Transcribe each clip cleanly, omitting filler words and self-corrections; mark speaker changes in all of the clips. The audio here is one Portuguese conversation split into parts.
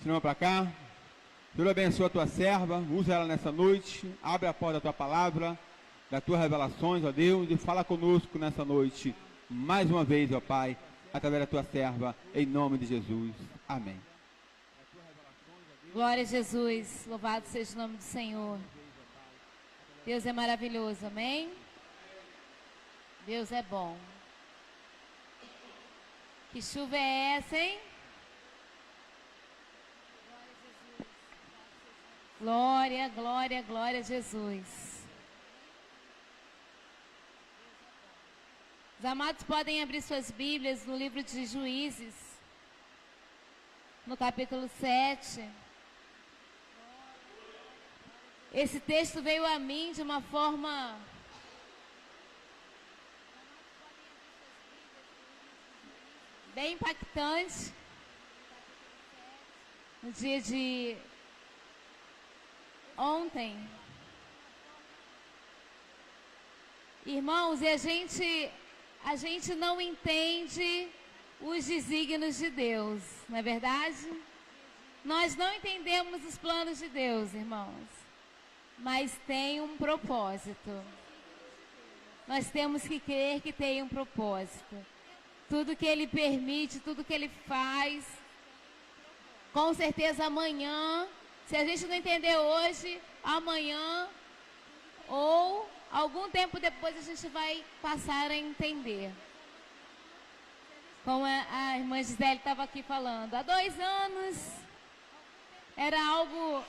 Speaker 1: Senhor, para cá. Senhor, abençoa a tua serva, usa ela nessa noite, abre a porta da tua palavra, das tuas revelações, ó Deus, e fala conosco nessa noite, mais uma vez, ó Pai, através da tua serva, em nome de Jesus. Amém.
Speaker 2: Glória a Jesus, louvado seja o nome do Senhor. Deus é maravilhoso, amém? Deus é bom. Que chuva é essa, hein? Glória, glória, glória a Jesus. Os amados podem abrir suas Bíblias no livro de Juízes, no capítulo 7. Esse texto veio a mim de uma forma bem impactante no dia de ontem. Irmãos, e a gente não entende os desígnios de Deus, não é verdade? Nós não entendemos os planos de Deus, irmãos, mas tem um propósito. Nós temos que crer que tem um propósito. Tudo que Ele permite, tudo que Ele faz, com certeza amanhã, se a gente não entender hoje, amanhã ou algum tempo depois a gente vai passar a entender. Como a irmã Gisele estava aqui falando, há 2 anos era algo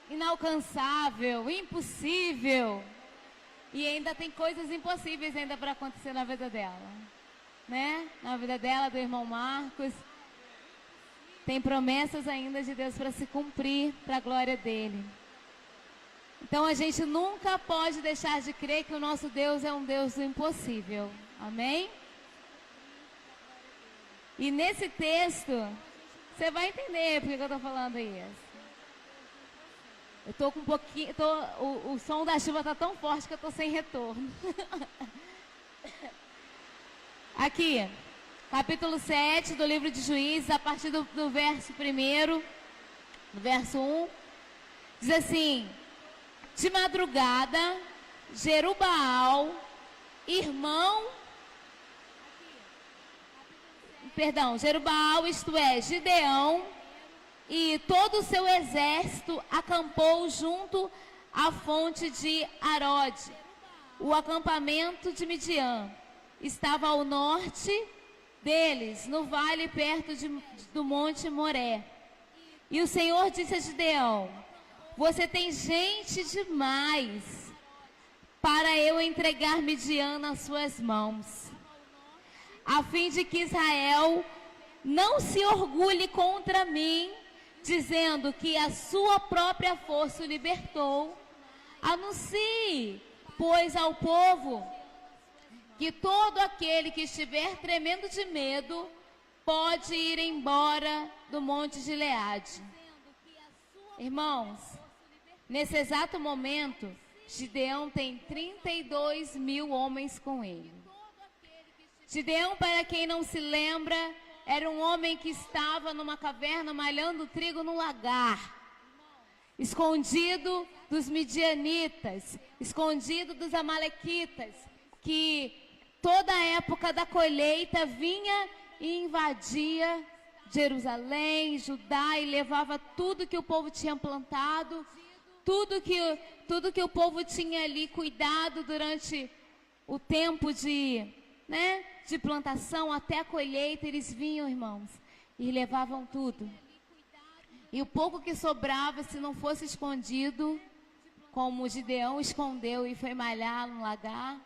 Speaker 2: inalcançável, impossível, e ainda tem coisas impossíveis ainda para acontecer na vida dela, né? Na vida dela, do irmão Marcos. Tem promessas ainda de Deus para se cumprir, para a glória dele. Então a gente nunca pode deixar de crer que o nosso Deus é um Deus do impossível. Amém? E nesse texto, você vai entender por que eu estou falando isso. Eu estou com um pouquinho... o som da chuva está tão forte que eu estou sem retorno. Aqui, capítulo 7 do livro de Juízes, a partir do verso 1, do verso 1, diz assim: de madrugada, Jerubbaal, Jerubbaal, isto é, Gideão, e todo o seu exército acampou junto à fonte de Arode. O acampamento de Midian estava ao norte deles, no vale perto do monte Moré. E o Senhor disse a Gideão: você tem gente demais para eu entregar Midian nas suas mãos, a fim de que Israel não se orgulhe contra mim, dizendo que a sua própria força o libertou. Anuncie, pois, ao povo que todo aquele que estiver tremendo de medo pode ir embora do monte Gileade. Irmãos, nesse exato momento, Gideão tem 32.000 homens com ele. Gideão, para quem não se lembra, era um homem que estava numa caverna malhando trigo num lagar, escondido dos midianitas, escondido dos amalequitas, que toda a época da colheita vinha e invadia Jerusalém, Judá, e levava tudo que o povo tinha plantado, tudo que o povo tinha ali cuidado durante o tempo de plantação até a colheita. Eles vinham, irmãos, e levavam tudo. E o pouco que sobrava, se não fosse escondido, como Gideão escondeu e foi malhar no lagar,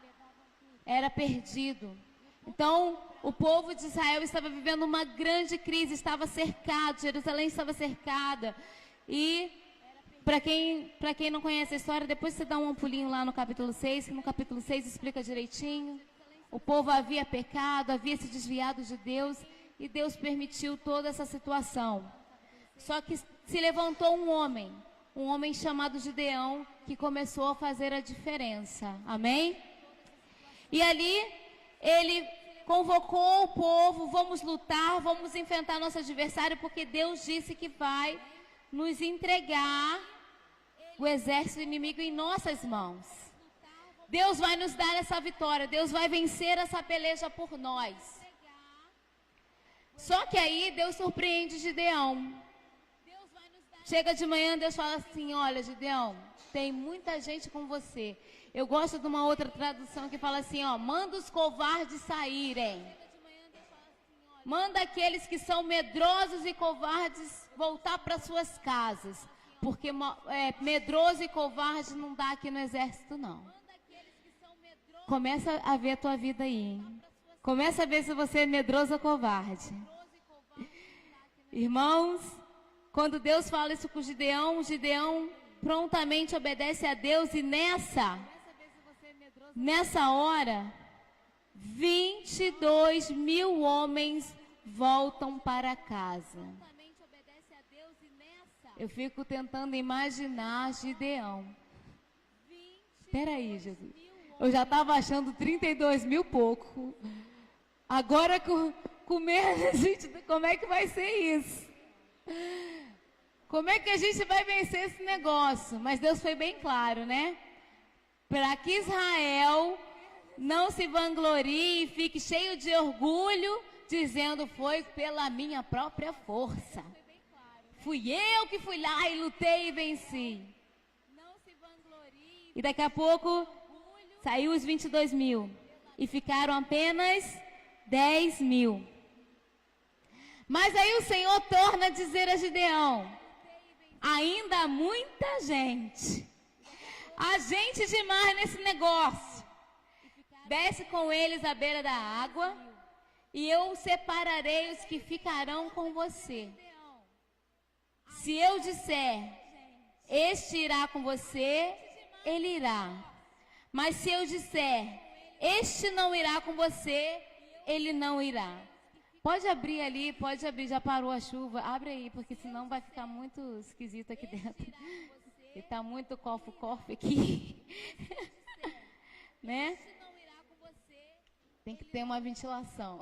Speaker 2: era perdido. Então, o povo de Israel estava vivendo uma grande crise, estava cercado, Jerusalém estava cercada. E, para quem não conhece a história, depois você dá um pulinho lá no capítulo 6, que no capítulo 6 explica direitinho. O povo havia pecado, havia se desviado de Deus, e Deus permitiu toda essa situação. Só que se levantou um homem chamado Gideão, que começou a fazer a diferença. Amém? E ali, ele convocou o povo, vamos lutar, vamos enfrentar nosso adversário, porque Deus disse que vai nos entregar o exército inimigo em nossas mãos. Deus vai nos dar essa vitória, Deus vai vencer essa peleja por nós. Só que aí Deus surpreende Gideão. Chega de manhã, Deus fala assim: olha, Gideão, tem muita gente com você. Eu gosto de uma outra tradução que fala assim, ó, manda os covardes saírem. Manda aqueles que são medrosos e covardes voltar para suas casas. Porque medroso e covarde não dá aqui no exército, não. Começa a ver a tua vida aí, hein? Começa a ver se você é medroso ou covarde. Irmãos, quando Deus fala isso com Gideão, Gideão prontamente obedece a Deus e nessa hora, 22 mil homens voltam para casa. Eu fico tentando imaginar Gideão. Espera aí, Jesus. Eu já estava achando 32 mil pouco. Agora com menos, como é que vai ser isso? Como é que a gente vai vencer esse negócio? Mas Deus foi bem claro, né? Para que Israel não se vanglorie e fique cheio de orgulho, dizendo: foi pela minha própria força. Fui eu que fui lá e lutei e venci. E daqui a pouco saiu os 22 mil e ficaram apenas 10 mil. Mas aí o Senhor torna a dizer a Gideão: ainda há muita gente. Há gente demais nesse negócio. Desce com eles à beira da água e eu separarei os que ficarão com você. Se eu disser, este irá com você, ele irá. Mas se eu disser, este não irá com você, ele não irá. Pode abrir ali, pode abrir, já parou a chuva. Abre aí, porque senão vai ficar muito esquisito aqui dentro. E tá muito corpo aqui. Né? Tem que ter uma ventilação.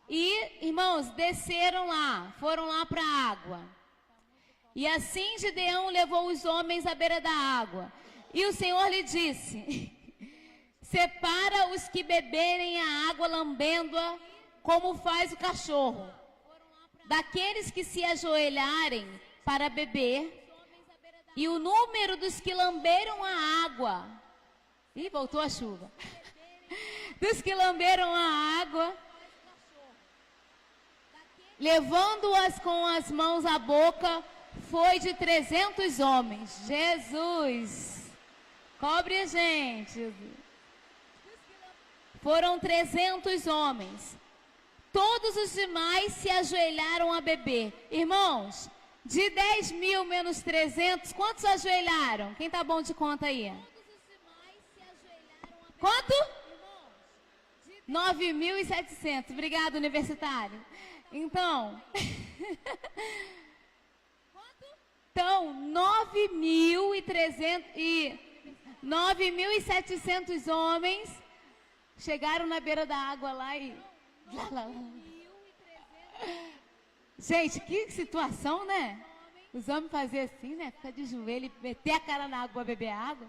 Speaker 2: E, irmãos, desceram lá, foram lá para a água. E assim Gideão levou os homens à beira da água. E o Senhor lhe disse: separa os que beberem a água lambendo-a, como faz o cachorro, daqueles que se ajoelharem para beber. E o número dos que lamberam a água, ih, voltou a chuva, dos que lamberam a água, levando-as com as mãos à boca, foi de 300 homens. Jesus, cobre a gente. Foram 300 homens. Todos os demais se ajoelharam a beber. Irmãos, de 10 mil menos 300, quantos ajoelharam? Quem tá bom de conta aí? Quanto? 9.700. Obrigado, universitário. Então, 9.700 homens chegaram na beira da água lá e... Gente, que situação, né? Os homens faziam assim, né? Ficar de joelho e meter a cara na água para beber água.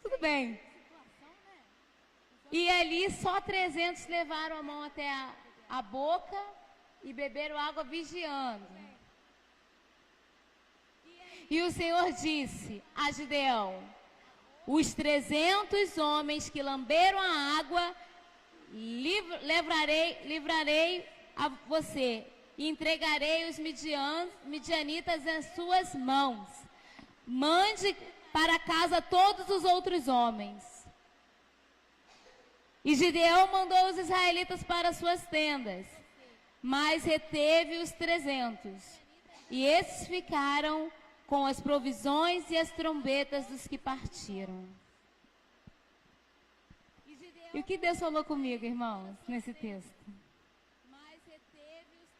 Speaker 2: Tudo bem. E ali só 300 levaram a mão até a boca e beberam água vigiando. E o Senhor disse a Gideão: os 300 homens que lamberam a água, livrarei a você e entregarei os midianitas em suas mãos. Mande para casa todos os outros homens. E Gideão mandou os israelitas para suas tendas, mas reteve os 300. E esses ficaram com as provisões e as trombetas dos que partiram. E o que Deus falou comigo, irmãos, nesse texto?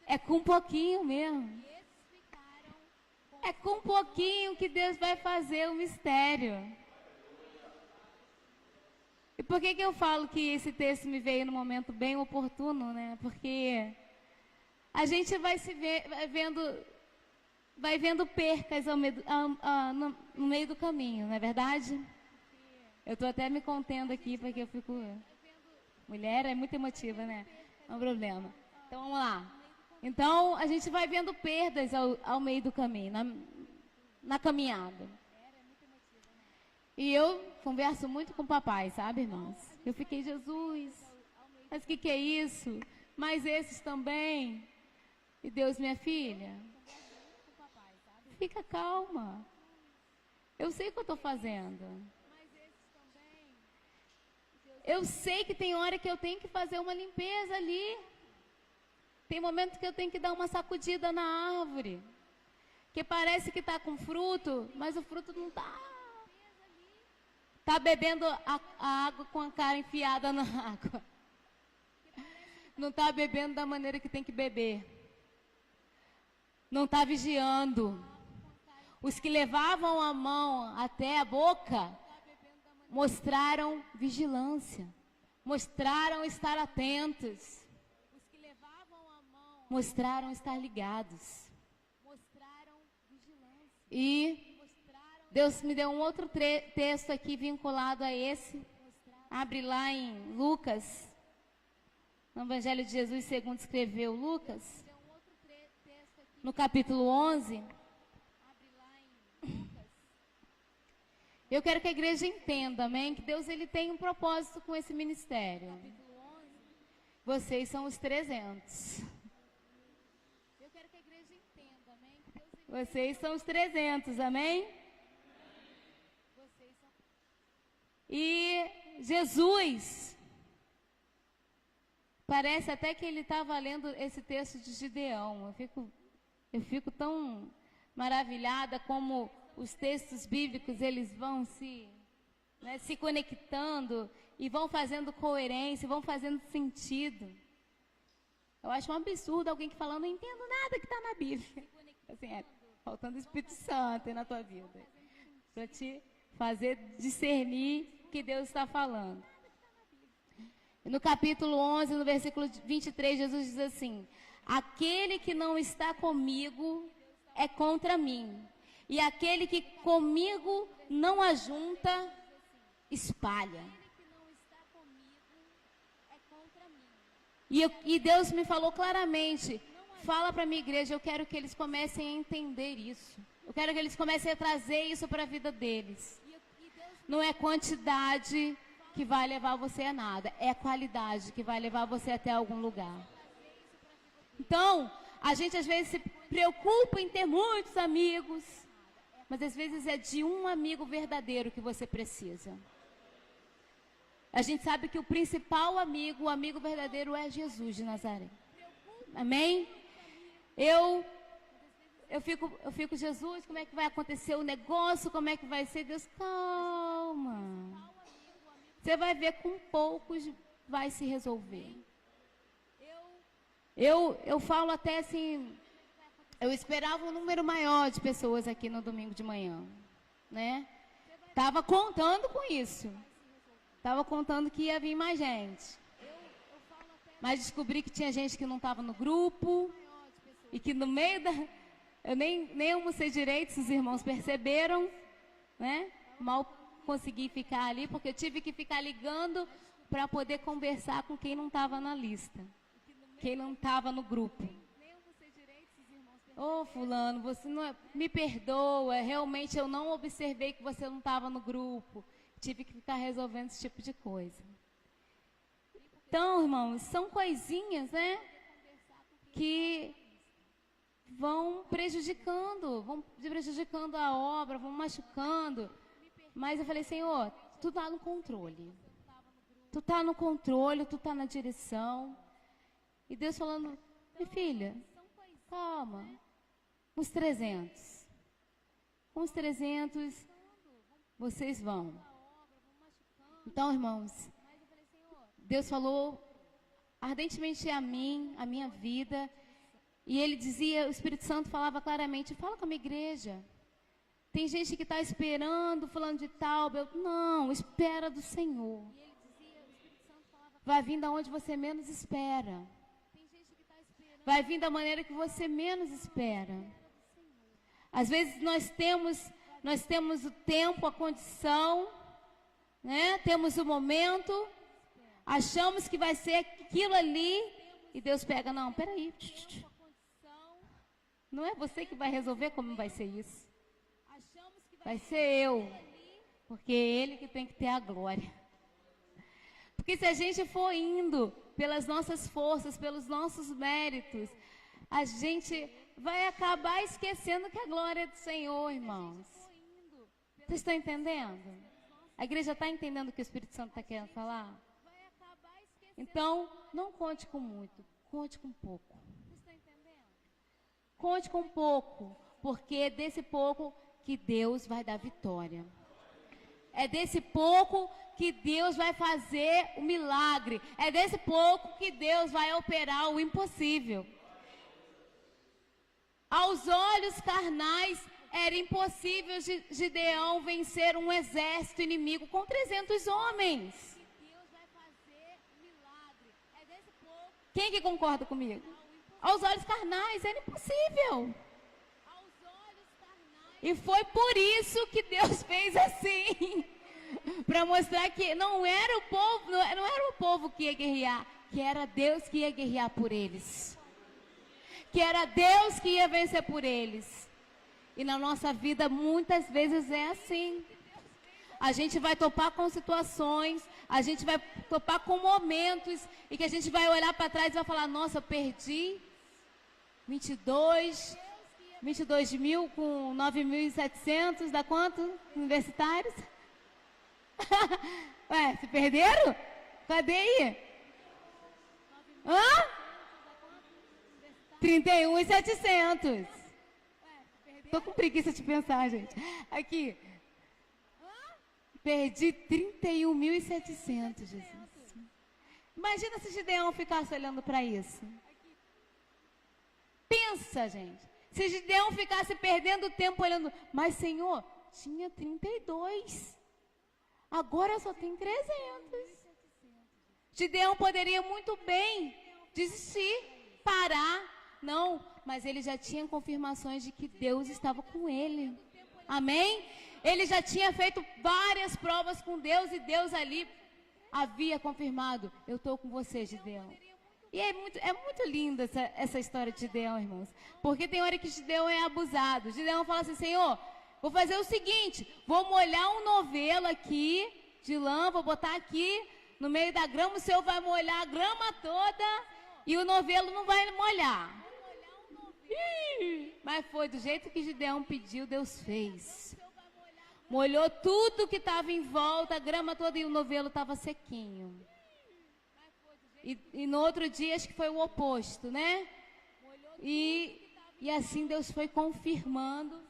Speaker 2: É com um pouquinho mesmo. É com um pouquinho que Deus vai fazer o mistério. E por que eu falo que esse texto me veio no momento bem oportuno, né? Porque a gente vai vendo percas no meio do caminho, não é verdade? Eu estou até me contendo aqui, porque eu fico... Mulher é muito emotiva, né? Não é um problema. Então, vamos lá. Então, a gente vai vendo perdas ao meio do caminho, na caminhada. E eu converso muito com o papai, sabe, irmãos? Eu fiquei, Jesus, mas o que é isso? Mas esses também. E Deus, minha filha, fica calma. Eu sei o que eu estou fazendo. Eu sei que tem hora que eu tenho que fazer uma limpeza ali. Tem momentos que eu tenho que dar uma sacudida na árvore. Que parece que está com fruto, mas o fruto não está. Está bebendo a água com a cara enfiada na água. Não está bebendo da maneira que tem que beber. Não está vigiando. Os que levavam a mão até a boca mostraram vigilância. Mostraram estar atentos. Mostraram estar ligados. E Deus me deu um outro texto aqui vinculado a esse. Abre lá em Lucas, no Evangelho de Jesus segundo escreveu Lucas, no capítulo 11. Eu quero que a igreja entenda, amém? Que Deus ele tem um propósito com esse ministério. Vocês são os 300. Eu quero que a igreja entenda, amém? Que Deus, vocês são os 300, amém? E Jesus, parece até que ele estava lendo esse texto de Gideão. Eu fico tão maravilhada como os textos bíblicos eles vão se conectando e vão fazendo coerência, vão fazendo sentido. Eu acho um absurdo alguém que fala, não entendo nada que está na Bíblia. Assim, faltando o Espírito Santo na tua vida, para te fazer discernir o que Deus está falando. No capítulo 11, no versículo 23, Jesus diz assim: aquele que não está comigo é contra mim, e aquele que comigo não ajunta, espalha. E Deus me falou claramente, fala para a minha igreja, eu quero que eles comecem a entender isso. Eu quero que eles comecem a trazer isso para a vida deles. Não é quantidade que vai levar você a nada, é a qualidade que vai levar você até algum lugar. Então, a gente às vezes se preocupa em ter muitos amigos, mas às vezes é de um amigo verdadeiro que você precisa. A gente sabe que o principal amigo, o amigo verdadeiro é Jesus de Nazaré. Amém? Eu fico, Jesus, como é que vai acontecer o negócio? Como é que vai ser? Deus, calma. Você vai ver, com poucos vai se resolver. Eu falo até assim, eu esperava um número maior de pessoas aqui no domingo de manhã, né? Tava contando com isso. Tava contando que ia vir mais gente. Mas descobri que tinha gente que não estava no grupo e que no meio da... Eu nem almocei direito, se os irmãos perceberam, né? Mal consegui ficar ali, porque eu tive que ficar ligando para poder conversar com quem não estava na lista, quem não estava no grupo. Ô, fulano, você não me perdoa, realmente eu não observei que você não estava no grupo. Tive que ficar resolvendo esse tipo de coisa. Então, irmãos, são coisinhas, né? Que vão prejudicando a obra, vão machucando. Mas eu falei, Senhor, tu está no controle. Tu está no controle, tu está na direção. E Deus falando, minha filha, calma. Uns 300. Uns 300, vocês vão. Então, irmãos, Deus falou ardentemente a mim, a minha vida. E Ele dizia, o Espírito Santo falava claramente, fala com a minha igreja. Tem gente que está esperando, falando de tal. Não, espera do Senhor. vai vir da onde você menos espera. Vai vir da maneira que você menos espera. Às vezes nós temos o tempo, a condição, né? Temos o momento, achamos que vai ser aquilo ali, e Deus pega, não, peraí. Não é você que vai resolver como vai ser isso. Vai ser eu, porque é Ele que tem que ter a glória. Porque se a gente for indo pelas nossas forças, pelos nossos méritos, a gente vai acabar esquecendo que a glória é do Senhor, irmãos. Vocês estão entendendo? A igreja está entendendo o que o Espírito Santo está querendo falar? Então, não conte com muito, conte com pouco. Conte com pouco, porque é desse pouco que Deus vai dar vitória. É desse pouco que Deus vai fazer o milagre. É desse pouco que Deus vai operar o impossível. Aos olhos carnais, era impossível Gideão vencer um exército inimigo com 300 homens. Quem que concorda comigo? Aos olhos carnais, era impossível. E foi por isso que Deus fez assim. Para mostrar que não era o povo que ia guerrear, que era Deus que ia guerrear por eles. Que era Deus que ia vencer por eles. E na nossa vida muitas vezes é assim. A gente vai topar com situações, a gente vai topar com momentos e que a gente vai olhar para trás e vai falar, nossa, eu perdi 22 mil com 9.700, dá quanto? Universitários? Ué, se perderam? Cadê aí? Hã? 31.700. Tô com preguiça de pensar, gente. Aqui. Perdi 31.700, Jesus. Imagina se Gideão ficasse olhando para isso. Pensa, gente. Se Gideão ficasse perdendo tempo olhando, mas Senhor, tinha 32. Agora só tem 300. Gideão poderia muito bem desistir, parar. Não, mas ele já tinha confirmações de que Deus estava com ele. Amém? Ele já tinha feito várias provas com Deus e Deus ali havia confirmado, eu estou com você, Gideão. E é muito linda essa história de Gideão, irmãos. Porque tem hora que Gideão é abusado. Gideão fala assim, Senhor, vou fazer o seguinte, vou molhar um novelo aqui de lã, vou botar aqui no meio da grama, o Senhor vai molhar a grama toda e o novelo não vai molhar. Mas foi do jeito que Gideão pediu, Deus fez. Molhou tudo que estava em volta, a grama toda, e o novelo estava sequinho. E no outro dia, acho que foi o oposto, né? E assim Deus foi confirmando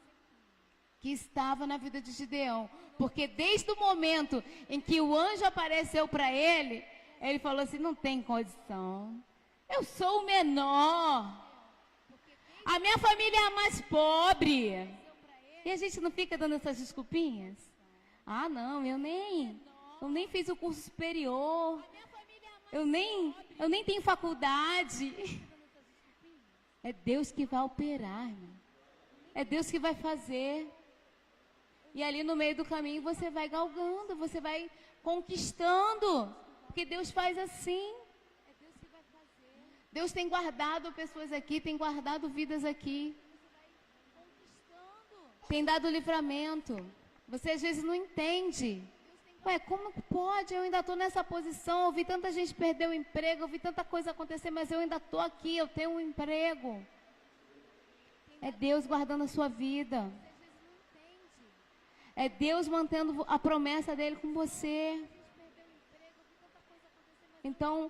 Speaker 2: que estava na vida de Gideão. Porque desde o momento em que o anjo apareceu para ele, ele falou assim, não tem condição. Eu sou o menor. A minha família é a mais pobre. E a gente não fica dando essas desculpinhas? Ah, não, eu nem fiz o curso superior. Eu nem tenho faculdade. É Deus que vai operar, irmão. É Deus que vai fazer. E ali no meio do caminho você vai galgando, você vai conquistando. Porque Deus faz assim. Deus tem guardado pessoas aqui, tem guardado vidas aqui. Tem dado livramento. Você às vezes não entende. Ué, como que pode? Eu ainda estou nessa posição, eu vi tanta gente perder o emprego, eu vi tanta coisa acontecer, mas eu ainda estou aqui, eu tenho um emprego. É Deus guardando a sua vida. É Deus mantendo a promessa dele com você. Então,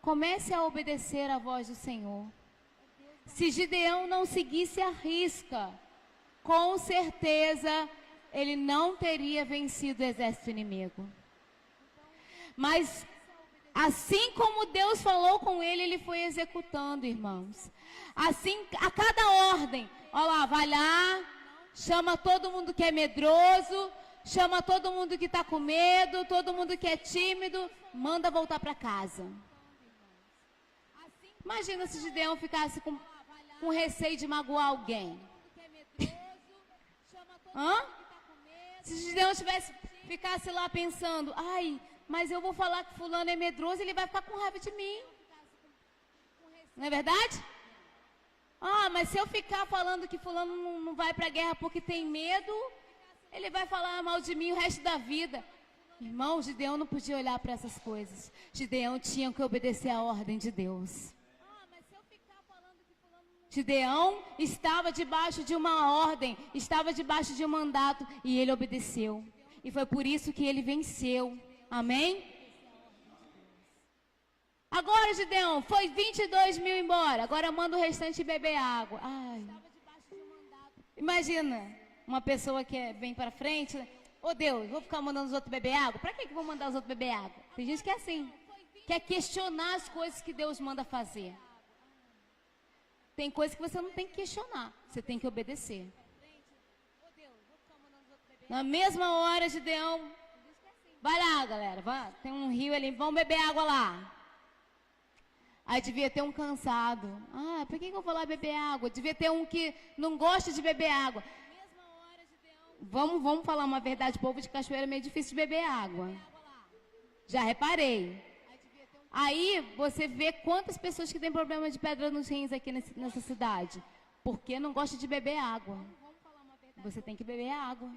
Speaker 2: comece a obedecer à voz do Senhor. Se Gideão não seguisse a risca, com certeza ele não teria vencido o exército inimigo. Mas assim como Deus falou com ele, ele foi executando, irmãos. Assim, a cada ordem, olha lá, vai lá, chama todo mundo que é medroso, chama todo mundo que está com medo, todo mundo que é tímido, manda voltar para casa. Imagina se Gideão ficasse com receio de magoar alguém. Hã? Se Gideão ficasse lá pensando, ai, mas eu vou falar que fulano é medroso, ele vai ficar com raiva de mim. Não é verdade? Ah, mas se eu ficar falando que fulano não vai para a guerra porque tem medo, ele vai falar mal de mim o resto da vida. Irmão, Gideão não podia olhar para essas coisas. Gideão tinha que obedecer a ordem de Deus. Gideão estava debaixo de uma ordem, estava debaixo de um mandato e ele obedeceu. E foi por isso que ele venceu. Amém? Agora, Gideão, foi 22 mil embora. Agora manda o restante beber água. Ai. Imagina uma pessoa que vem para frente. Ô Deus, vou ficar mandando os outros beber água? Para que vou mandar os outros beber água? Tem gente que é assim. Quer questionar as coisas que Deus manda fazer. Tem coisas que você não tem que questionar. Você tem que obedecer. Na mesma hora, Gideão. Vai lá, galera. Vai. Tem um rio ali. Vamos beber água lá. Aí devia ter um cansado. Ah, por que eu vou lá beber água? Devia ter um que não gosta de beber água. Vamos falar uma verdade. O povo de Cachoeira é meio difícil de beber água. Já reparei. Aí você vê quantas pessoas que têm problema de pedra nos rins aqui nessa cidade. Porque não gosta de beber água. Você tem que beber água.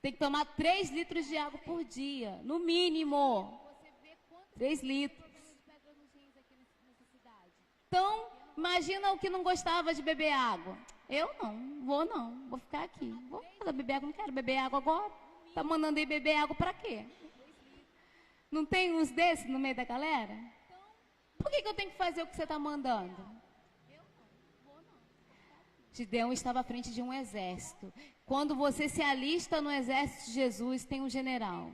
Speaker 2: Tem que tomar 3 litros de água por dia. No mínimo. 3 litros. Então, imagina o que não gostava de beber água. Eu não. Vou ficar aqui. Vou beber água, não quero beber água agora. Tá mandando ir beber água para quê? Não tem uns desses no meio da galera? Por que eu tenho que fazer o que você está mandando? Gideão estava à frente de um exército. Quando você se alista no exército de Jesus, tem um general.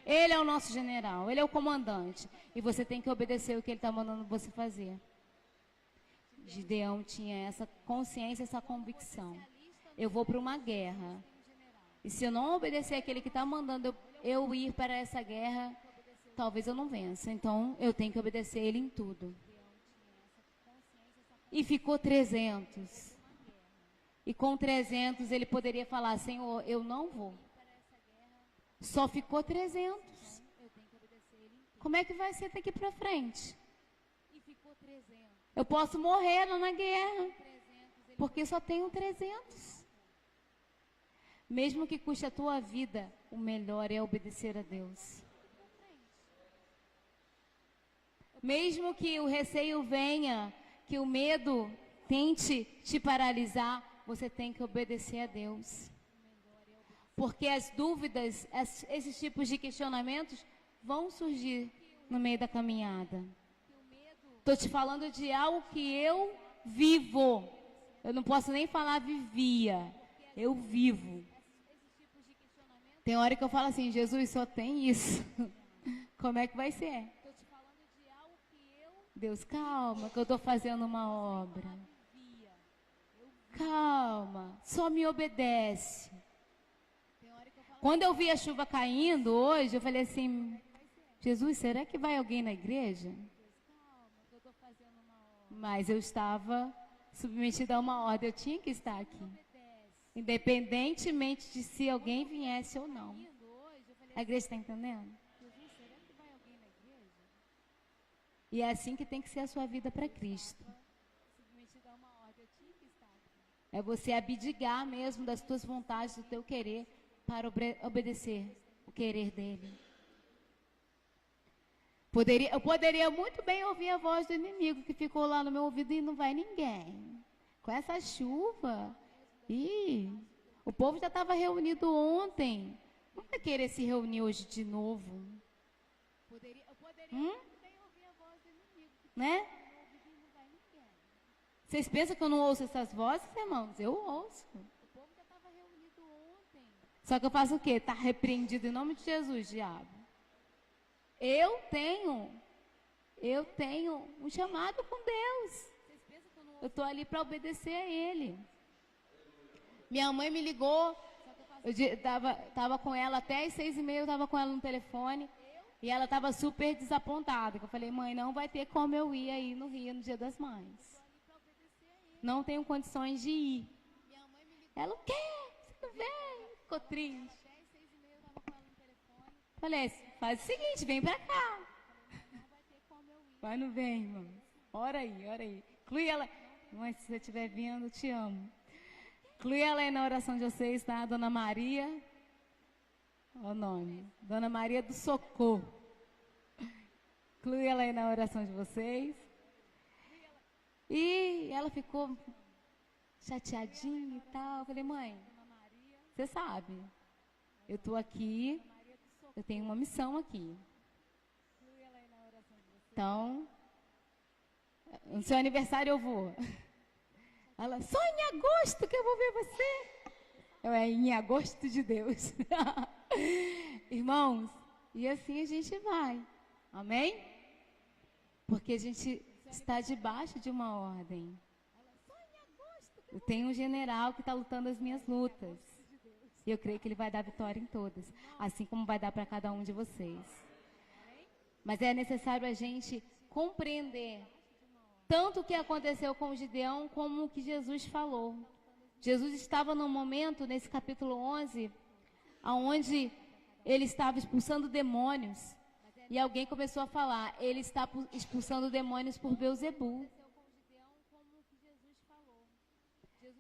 Speaker 2: Ele é o nosso general, ele é o comandante. E você tem que obedecer o que ele está mandando você fazer. Gideão tinha essa consciência, essa convicção. Eu vou para uma guerra. E se eu não obedecer aquele que está mandando eu ir para essa guerra, talvez eu não vença. Então, eu tenho que obedecer ele em tudo. E ficou 300. E com 300 ele poderia falar, Senhor, eu não vou. Só ficou 300. Como é que vai ser daqui para frente? Eu posso morrer lá na guerra. Porque só tenho 300. Mesmo que custe a tua vida, o melhor é obedecer a Deus. Mesmo que o receio venha, que o medo tente te paralisar, você tem que obedecer a Deus. Porque as dúvidas, esses tipos de questionamentos vão surgir no meio da caminhada. Estou te falando de algo que eu vivo. Eu não posso nem falar vivia. Eu vivo. Tem hora que eu falo assim, Jesus, só tem isso. Como é que vai ser? Deus, calma, que eu estou fazendo uma obra. Calma, só me obedece. Quando eu vi a chuva caindo hoje, eu falei assim, Jesus, será que vai alguém na igreja? Mas eu estava submetida a uma ordem, eu tinha que estar aqui. Independentemente de se alguém viesse ou não. A igreja está entendendo? E é assim que tem que ser a sua vida para Cristo. É você abdicar mesmo das tuas vontades, do teu querer, para obedecer o querer dele. Eu poderia muito bem ouvir a voz do inimigo que ficou lá no meu ouvido e não vai ninguém. Com essa chuva. O povo já estava reunido ontem. Não vai querer se reunir hoje de novo. Né? Vocês pensam que eu não ouço essas vozes, irmãos? Eu ouço. Só que eu faço o quê? Está repreendido em nome de Jesus, diabo. Eu tenho um chamado com Deus. Eu estou ali para obedecer a Ele. Minha mãe me ligou Tava com ela até as 6h30, eu tava com ela no telefone. E ela tava super desapontada. Eu falei, mãe, não vai ter como eu ir aí no Rio no Dia das Mães. Não tenho condições de ir. Ela, o quê? Você não vem? Ficou triste. Falei, faz o seguinte, vem pra cá. Mas não vem, irmão. Ora aí, ora aí. Inclui ela. Mãe, se você estiver vindo, eu te amo. Inclui ela aí na oração de vocês, tá? Dona Maria. Olha o nome. Dona Maria do Socorro. Inclui ela aí na oração de vocês. E ela ficou chateadinha e tal. Eu falei, mãe, você sabe, eu estou aqui, eu tenho uma missão aqui. Então, no seu aniversário eu vou. Ela, só em agosto que eu vou ver você. Eu, em agosto de Deus. Irmãos, e assim a gente vai. Amém? Porque a gente está debaixo de uma ordem. Eu tenho um general que está lutando as minhas lutas. E eu creio que ele vai dar vitória em todas. Assim como vai dar para cada um de vocês. Mas é necessário a gente compreender tanto o que aconteceu com o Gideão como o que Jesus falou. Jesus estava num momento, nesse capítulo 11, onde ele estava expulsando demônios. E alguém começou a falar, ele está expulsando demônios por Beelzebul.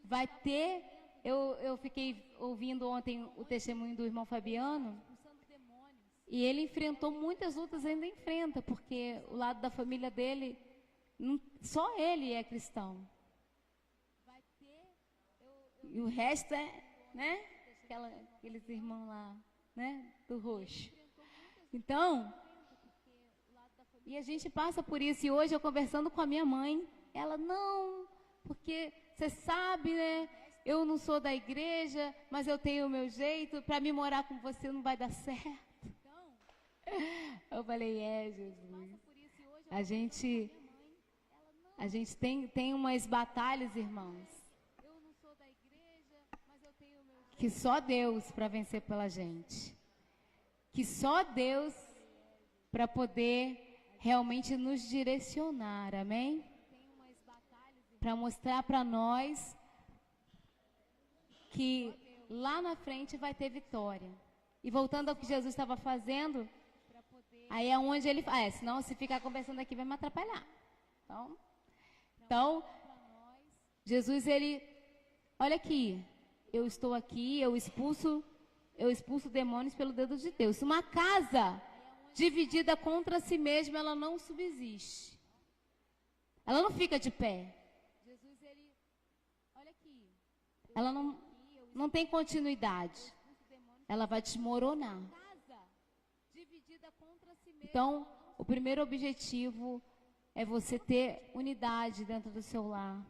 Speaker 2: Vai ter, eu fiquei ouvindo ontem o testemunho do irmão Fabiano, e ele enfrentou muitas lutas, ainda enfrenta, porque o lado da família dele, só ele é cristão. E o resto é, né, aqueles irmãos lá, né, do roxo. Então, e a gente passa por isso. E hoje eu conversando com a minha mãe, ela, não, porque você sabe, né, eu não sou da igreja, mas eu tenho o meu jeito, para mim morar com você não vai dar certo. Eu falei, Jesus, a gente tem umas batalhas, irmãos, que só Deus para vencer pela gente. Que só Deus para poder realmente nos direcionar, amém? Para mostrar para nós que lá na frente vai ter vitória. E voltando ao que Jesus estava fazendo, aí é onde ele faz, senão se ficar conversando aqui vai me atrapalhar. Então, Jesus, ele, olha aqui, eu estou aqui, eu expulso demônios pelo dedo de Deus. Uma casa dividida contra si mesma, ela não subsiste. Ela não fica de pé. Ela não tem continuidade. Ela vai desmoronar. Então, o primeiro objetivo é você ter unidade dentro do seu lar.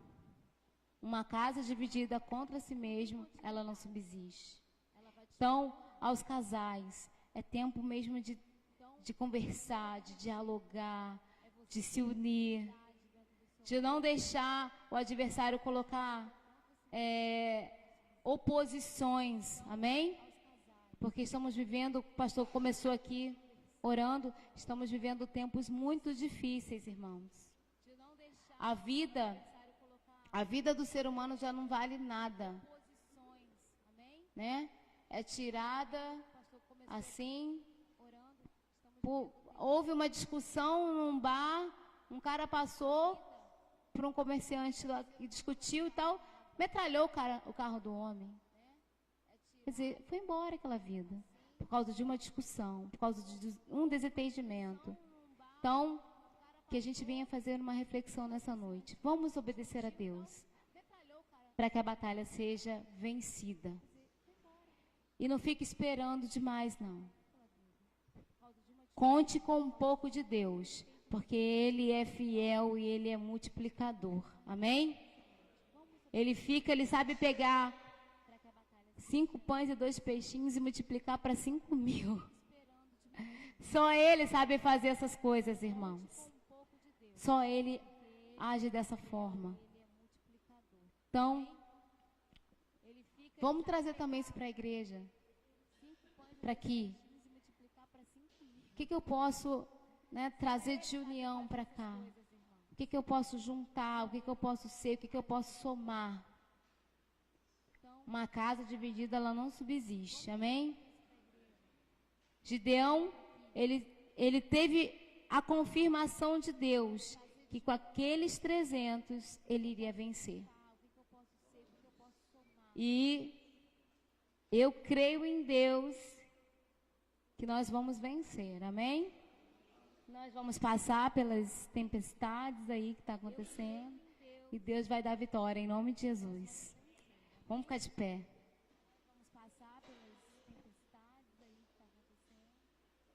Speaker 2: Uma casa dividida contra si mesmo, ela não subsiste. Então, aos casais, é tempo mesmo de conversar, de dialogar, de se unir, de não deixar o adversário colocar oposições, amém? Porque estamos vivendo, o pastor começou aqui orando, estamos vivendo tempos muito difíceis, irmãos. A vida do ser humano já não vale nada, né? É tirada assim. Houve uma discussão num bar, um cara passou por um comerciante lá e discutiu e tal, metralhou o carro do homem. Quer dizer, foi embora aquela vida, por causa de uma discussão, por causa de um desentendimento. Então, que a gente venha fazer uma reflexão nessa noite. Vamos obedecer a Deus, para que a batalha seja vencida. E não fique esperando demais, não. Conte com um pouco de Deus, porque Ele é fiel e Ele é multiplicador. Amém? Ele sabe pegar 5 pães e 2 peixinhos e multiplicar para 5.000. Só Ele sabe fazer essas coisas, irmãos. Só Ele age dessa forma. Então, Vamos trazer também isso para a igreja. Para aqui. O que eu posso, né, trazer de união para cá? O que eu posso juntar? O que eu posso ser? O que eu posso somar? Uma casa dividida, ela não subsiste. Amém? Gideão, ele teve a confirmação de Deus que com aqueles 300 ele iria vencer. E eu creio em Deus que nós vamos vencer, amém? Nós vamos passar pelas tempestades aí que está acontecendo e Deus vai dar vitória em nome de Jesus. Vamos ficar de pé. Vamos passar pelas tempestades aí que está acontecendo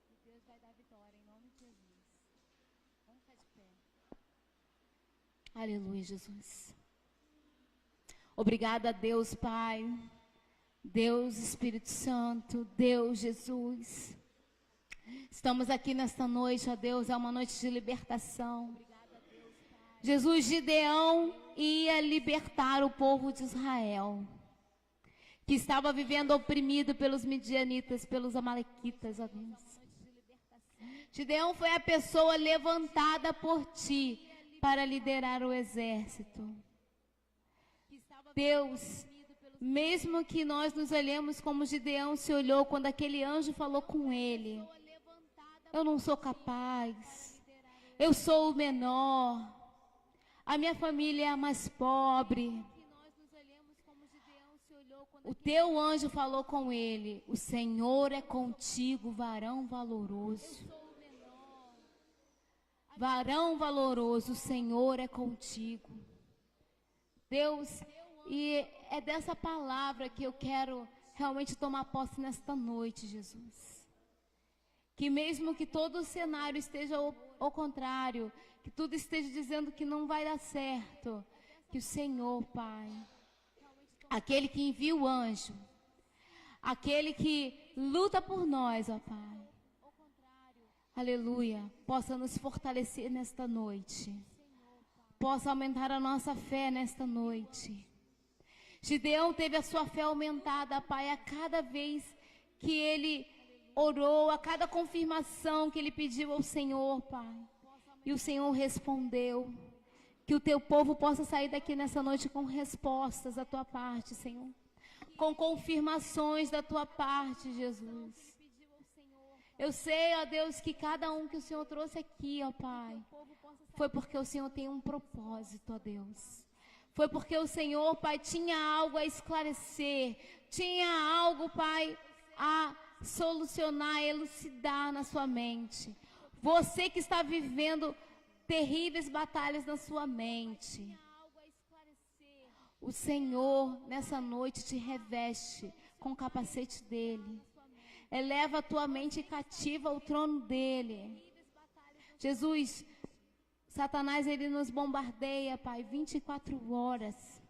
Speaker 2: e Deus vai dar vitória em nome de Jesus. Vamos ficar de pé. Aleluia, Jesus. Obrigada a Deus, Pai, Deus Espírito Santo, Deus Jesus. Estamos aqui nesta noite, ó Deus, é uma noite de libertação. Jesus, Gideão ia libertar o povo de Israel, que estava vivendo oprimido pelos midianitas, pelos amalequitas, ó Deus. Gideão foi a pessoa levantada por ti para liderar o exército. Deus, mesmo que nós nos olhemos como Gideão se olhou quando aquele anjo falou com ele, eu não sou capaz, eu sou o menor, a minha família é a mais pobre. O teu anjo falou com ele, o Senhor é contigo, varão valoroso. Varão valoroso, o Senhor é contigo. Deus, e é dessa palavra que eu quero realmente tomar posse nesta noite, Jesus. Que mesmo que todo o cenário esteja ao contrário, que tudo esteja dizendo que não vai dar certo, que o Senhor, Pai, aquele que envia o anjo, aquele que luta por nós, ó Pai, aleluia, possa nos fortalecer nesta noite, possa aumentar a nossa fé nesta noite. Gideão teve a sua fé aumentada, Pai, a cada vez que ele orou, a cada confirmação que ele pediu ao Senhor, Pai. E o Senhor respondeu. Que o teu povo possa sair daqui nessa noite com respostas da tua parte, Senhor. Com confirmações da tua parte, Jesus. Eu sei, ó Deus, que cada um que o Senhor trouxe aqui, ó Pai, foi porque o Senhor tem um propósito, ó Deus. Foi porque o Senhor, Pai, tinha algo a esclarecer, tinha algo, Pai, a solucionar, elucidar na sua mente. Você que está vivendo terríveis batalhas na sua mente, o Senhor nessa noite te reveste com o capacete dele. Eleva a tua mente cativa ao trono dele. Jesus, Satanás, ele nos bombardeia, Pai, 24 horas.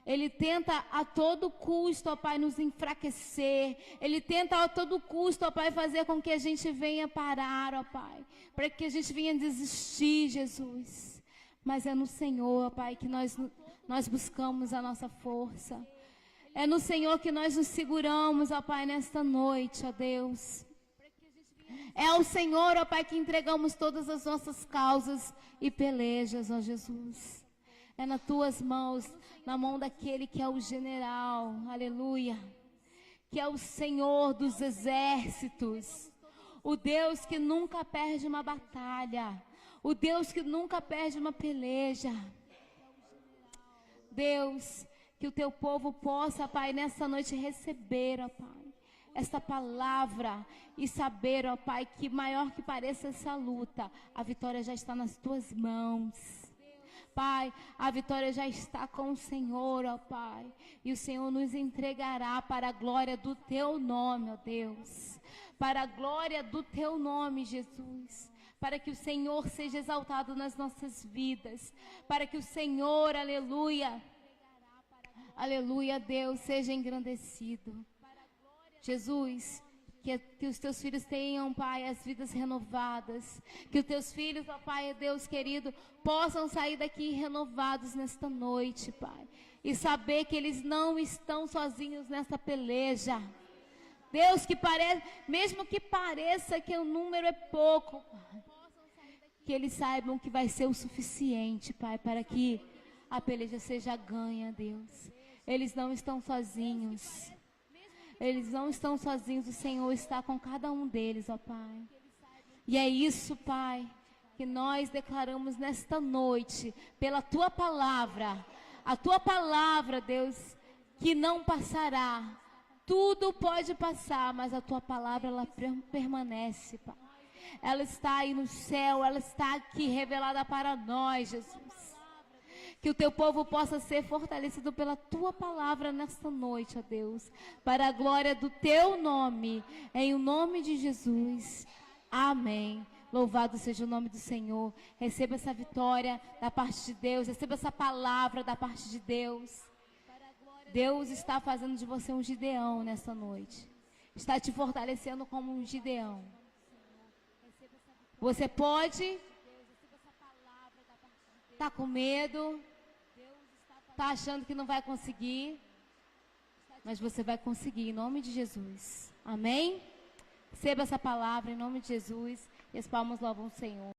Speaker 2: Ele tenta a todo custo, ó Pai, nos enfraquecer. Ele tenta a todo custo, ó Pai, fazer com que a gente venha parar, ó Pai. Para que a gente venha desistir, Jesus. Mas é no Senhor, ó Pai, que nós buscamos a nossa força. É no Senhor que nós nos seguramos, ó Pai, nesta noite, ó Deus. É ao Senhor, ó Pai, que entregamos todas as nossas causas e pelejas, ó Jesus. É nas tuas mãos, na mão daquele que é o general, aleluia. Que é o Senhor dos exércitos. O Deus que nunca perde uma batalha. O Deus que nunca perde uma peleja. Deus, que o teu povo possa, Pai, nessa noite receber, ó Pai, esta palavra e saber, ó Pai, que maior que pareça essa luta, a vitória já está nas tuas mãos. Pai, a vitória já está com o Senhor, ó Pai, e o Senhor nos entregará para a glória do teu nome, ó Deus, para a glória do teu nome, Jesus, para que o Senhor seja exaltado nas nossas vidas, para que o Senhor, aleluia, aleluia, Deus, seja engrandecido. Jesus, Que os teus filhos tenham, Pai, as vidas renovadas. Que os teus filhos, ó Pai, Deus querido, possam sair daqui renovados nesta noite, Pai. E saber que eles não estão sozinhos nessa peleja. Deus, mesmo que pareça que o número é pouco, Pai, que eles saibam que vai ser o suficiente, Pai, para que a peleja seja ganha, Deus. Eles não estão sozinhos. Eles não estão sozinhos, o Senhor está com cada um deles, ó Pai. E é isso, Pai, que nós declaramos nesta noite, pela Tua palavra. A Tua palavra, Deus, que não passará. Tudo pode passar, mas a Tua palavra, ela permanece, Pai. Ela está aí no céu, ela está aqui revelada para nós, Jesus. Que o Teu povo possa ser fortalecido pela Tua palavra nesta noite, ó Deus. Para a glória do Teu nome, em o nome de Jesus. Amém. Louvado seja o nome do Senhor. Receba essa vitória da parte de Deus. Receba essa palavra da parte de Deus. Deus está fazendo de você um Gideão nesta noite. Está te fortalecendo como um Gideão. Você pode estar com medo, está achando que não vai conseguir, mas você vai conseguir em nome de Jesus. Amém? Receba essa palavra em nome de Jesus e as palmas louvam o Senhor.